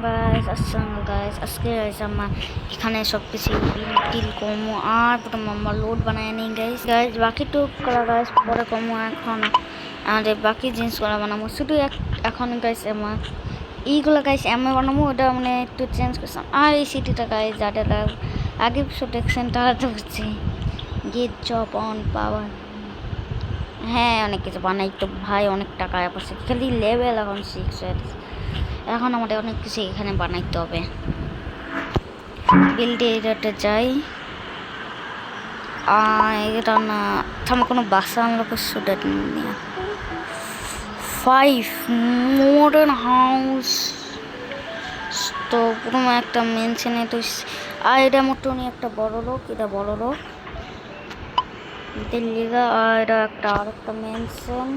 আসসালামু গাইস আজকে আমার এখানে সব কিছু বিল কমো আর পুরো মাম্মা লোড বানায় নিই গাইস বাকি তো করা গাইস পরে কমো এখন আমাদের বাকি জিনিসগুলো বানাবো শুধু এখন গাইস আমার এইগুলো গাইস আমি বানাবো ওটা মানে একটু চেঞ্জ করছিলাম আর এই সিটিটা গাইস যারা আগে দেখছেন তারা তো হচ্ছে গেট জব অন পাওয়ার হ্যাঁ অনেক কিছু বানাই তো ভাই অনেক টাকা পড়ছে খালি লেভেল এখন 6 এখন আমাদের অনেক কিছু এখানে বানাইতে হবে বিল্ডে এরিয়াতে যাই এটা না আমার কোনো বাসা আনলোক স্টুডেন্ট নিয়ে 5 মডার্ন হাউস তো পুরো একটা মেনশনে তো আর এটা মোটামুটি একটা বড় লোক এটা বড় লোক দিল্লিগা আর এটা একটা আর একটা মেনশন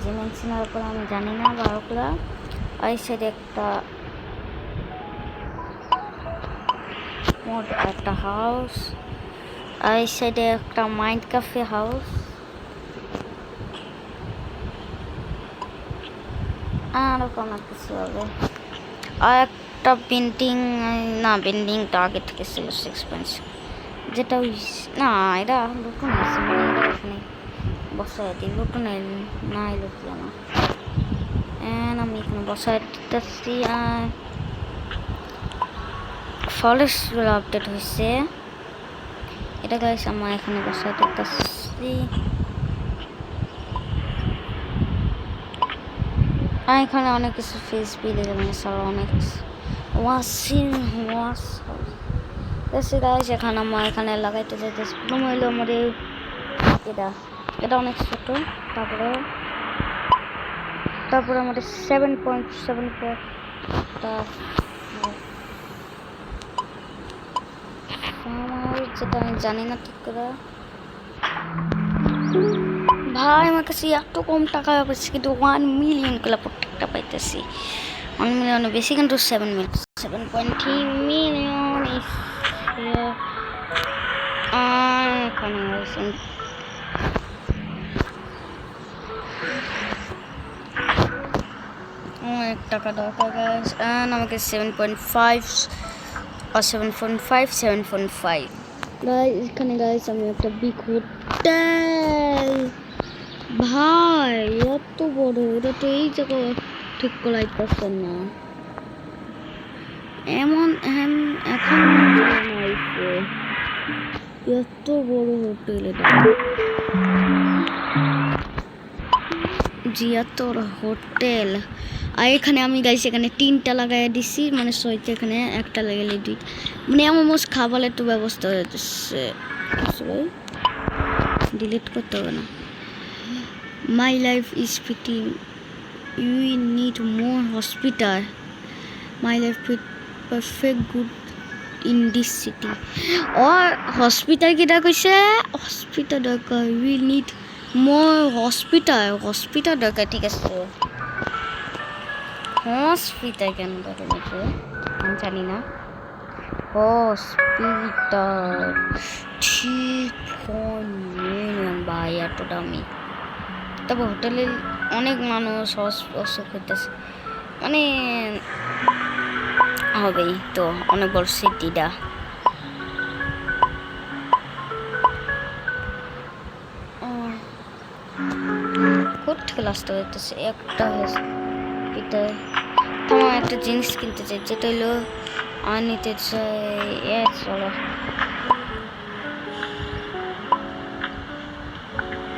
যে মেনশনের উপর আমি জানি না বারোকলা এই সাইডে একটা হাউস এই সাইডে একটা মাইন্ড ক্যাফে হাউস আর কোনো কিছু হবে আর একটা পেন্টিং না পেন্টিংটা আগে থেকে ছিল 6 যেটা ওই না এটা লুটুন আছে মানে এটা এখানে বসায় দিই লুটুনের না এলো কি আমার আমি এখানে বসায় দিতেছি ফরেস্টগুলো আপডেট হয়েছে এটা গাইস আমার এখানে বসায় দিতেছি এখানে অনেক কিছু ফেস বিল এখানে অনেক ওয়াশিং গাইস এখানে আমার এখানে লাগাইতে চাইতেছি প্রথম হইলো আমার এটা অনেক ছোট তারপরে আমাদের 7.74 যেটা আমি জানি না ঠিক করে ভাই আমার কাছে এত কম টাকা পাচ্ছি কিন্তু 1 মিলিয়ন করে প্রত্যেকটা পাইতেছি 1 মিলিয়নের বেশি কিন্তু 7.3 মিলিয়ন এখানে অনেক টাকা দরকার গাইস আমাকে 7.5 আর 7.5 গাইস এখানে গাইস আমি একটা বিগ হোটেল ভাই এত বড় এটা তো এই জায়গা ঠিক করাই পারছেন না এখন এত বড় হোটেল এটা জি এত হোটেল আর এখানে আমি গাইছি এখানে 3টা লাগাই দিছি মানে 6টা এখানে একটা লাগাইলে 2 মানে আমার মোস্ট খাবারের তো ব্যবস্থা হয়ে যাচ্ছে ডিলিট করতে হবে না my life is fitting we need more hospital my life perfect good in this city আর হসপিটাল কিটা কইছে হসপিটাল দরকার উই নিড মোর হসপিটাল দরকার ঠিক আছে হসপিটাল কেন দরকার আমি জানি না হসপিটাল ঠিক ভাই এত দামি তবে হোটেলে অনেক মানুষ অসুখ হইতেছে মানে হবেই তো অনেক বড় সিটিটা থেকে আসতে হইতেছে একটা তোমার একটা জিনিস কিনতে চাই যেটা হলো নিতে চাই চলো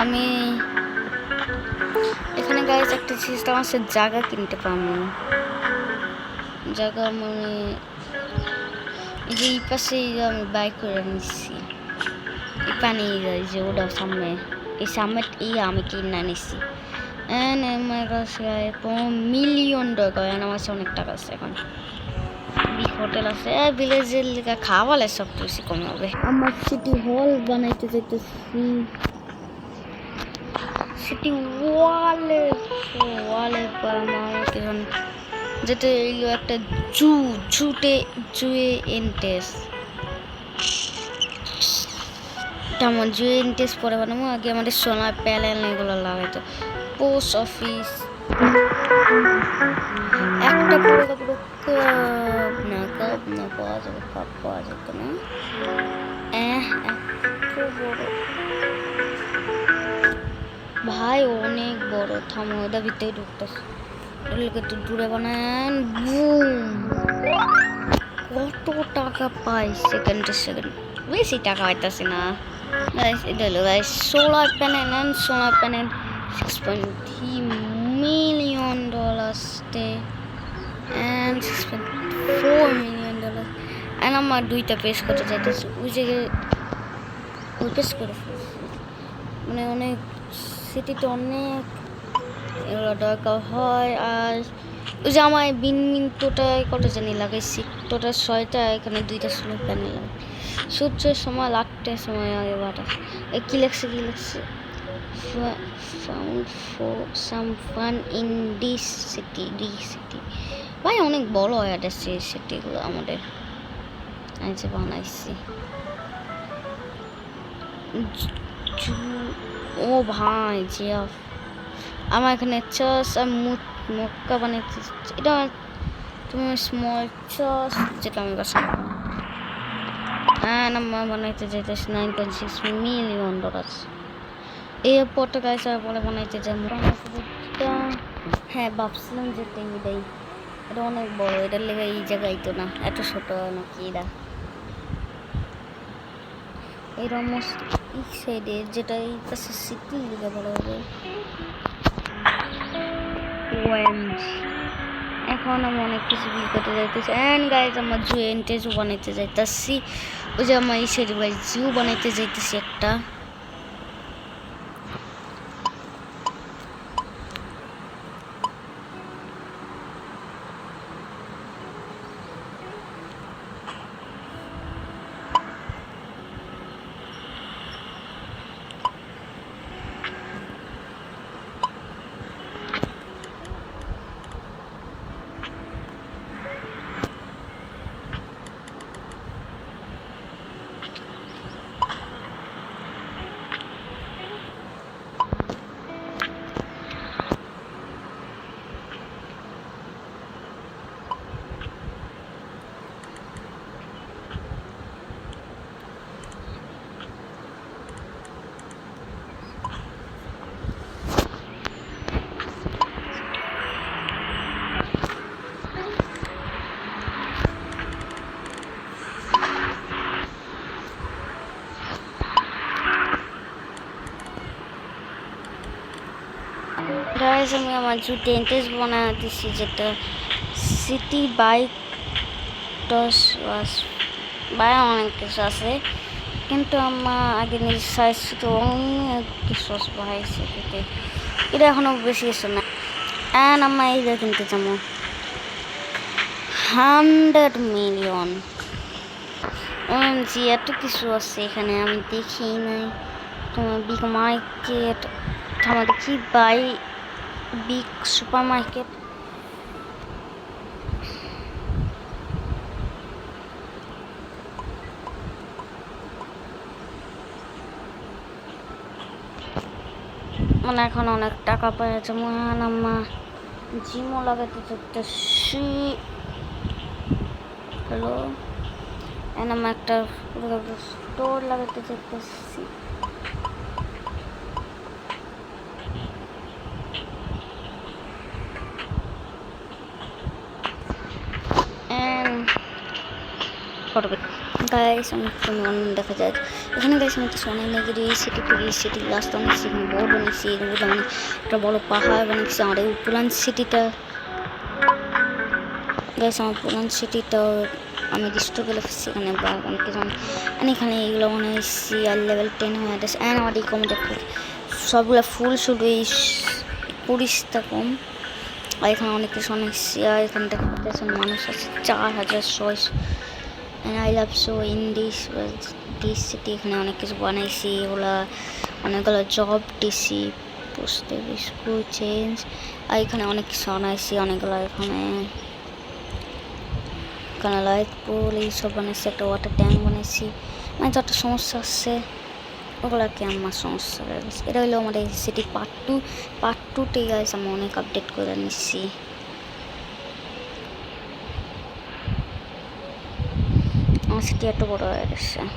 আমি এখানে গাইজ একটা জিনিস আমার সাথে জায়গা কিনতে পারবো জায়গা মানে এই যে এই পাশে আমি বাইক করে নিচ্ছি এই পানি যে ওটা সামনে এই সামনে আমি কিনে নিচ্ছি আমার কাছে মিলিয়ন দরকার আমার কাছে অনেক টাকা আছে এখন বিগ হোটেল আছে ভিলেজের লিখা খাওয়ালে সব বেশি কম হবে আমার সিটি হল বানাইতে যেতেছি সিটি ওয়ালে বানানো যেটা এলো একটা জুয়ে এন্টেস তেমন জুয়ে এন্টেস পরে বানাবো আগে আমাদের সোনার প্যানেল এগুলো লাগাইতো পোস্ট অফিস একটা পুরো যাবে, কাপ পাওয়া যেত না। এত বড় ভাই, অনেক বড়। থামো, ওটা ভিতরে ঢুকতেছে। এগুলোকে একটু দূরে বানান। বুম, কত টাকা পাই সেকেন্ডে সেকেন্ড। বেশি টাকা পাইতেছি না গাইস। এটা হলো guys solar panel and solar panel 6.3 million dollars and 6.4 million dollars। and আমার দুইটা পেজ করতে চাইতেছি, ওই জায়গায় ওই পেজ করে ফেলছি। মানে অনেক সিটিতে অনেক এগুলো দরকার হয়। আর ওই যে আমার টোটায় কত জানি লাগাইছি, টোটাল 6টা, এখানে 2টা সোলার প্যানেল লাগে। সূর্যের সময় 8টার সময় আগে বাতাস। কি লেখছে found for some fun in this city। ভাই অনেক বড় হয়ে যাচ্ছে এই সিটিগুলো আমাদের। আমি যে বানাইছি ও ভাই জিয়াফ, আমার এখানে চার্চ আর মক্কা বানাইতে। এটা তুমি স্মল চার্চ যেটা আমি পছন্দ করি। আমার বানাইতে চাইতেছি 9.6 million dollars। এয়ারপোর্টটা গাইস আর বলে বানাইতে যাবো। হ্যাঁ ভাবছিলাম যে এটাই। এটা অনেক বড়, এটার লেগে এই জায়গায় তো না, এত ছোট নাকি এরা। এর অলমোস্ট এই সাইডে যেটা এই পাশে সিটি লিখে বলা হবে। এখন আমি অনেক কিছু বিল করতে যাইতেছি। অ্যান্ড গাইজ আমার জু বানাইতে যাইতেছি। ওই যে আমার এই সাইডে গাইজ জু বানাইতে যাইতেছি একটা। গাইজ আমি আমার জু টেন্টেজ বানায় দিচ্ছি, যেটা সিটি বাইক টস ওয়াস বাই অনেক কিছু আছে, কিন্তু আমার আগে নিজের সাইজ তো অনেক কিছু বাড়াইছে। এটা এখনো বেশি কিছু না। অ্যান্ড আমার এইটা কিনতে যাবো 100 million। জি এত কিছু আছে এখানে আমি দেখি নাই। তোমার বিগ মার্কেট, তোমার দেখি বিগ সুপার মার্কেট। মানে এখন অনেক টাকা পাওয়া যাচ্ছে। আমার জিমও লাগাতে চাইতেছি। হ্যালো, আমার একটা স্টোর লাগাতে চাইতেছি। গাইস অনেক দেখা যায় এখানে। গাইস আমি সোনাই নদীর এই সিটি লাস্ট বানিয়েছি, এখানে বড় বানিয়েছি, মানে একটা বড় পাহাড় বানিয়েছি। আমার এই পুরান সিটিটা গাইস, আমার পুরান সিটিটা আমি ডিস্ট্রো করে ফেলছি। এখানে অনেক কিছু এখানে এইগুলো বানাইছি। আর লেভেল 10 হয়ে গেছে। অ্যান্ড আমার এই কম দেখো সবগুলো ফুল শুধু এই 20টা কম। আর এখানে অনেক কিছু বানাইছি। আর এখানে দেখা যাচ্ছে মানুষ আছে 4600। I love so in this city. এখানে অনেক কিছু বানাইছি, এগুলা অনেকগুলো জব দিছি, পোস্টে স্কুল চেঞ্জ। আর এখানে অনেক কিছু বানাইছি, অনেকগুলো এখানে লাইট পোল এইসব বানাইছি। একটা ওয়াটার ট্যাঙ্ক বানাইছি। মানে যত সমস্যা আসছে ওগুলোকে আমার সমস্যা হয়ে গেছে। এটা হলো আমাদের সিটি পার্ট 2তে গাইস আমি অনেক আপডেট করে নিচ্ছি। আমার সিটি এত বড় হয়ে গেছে।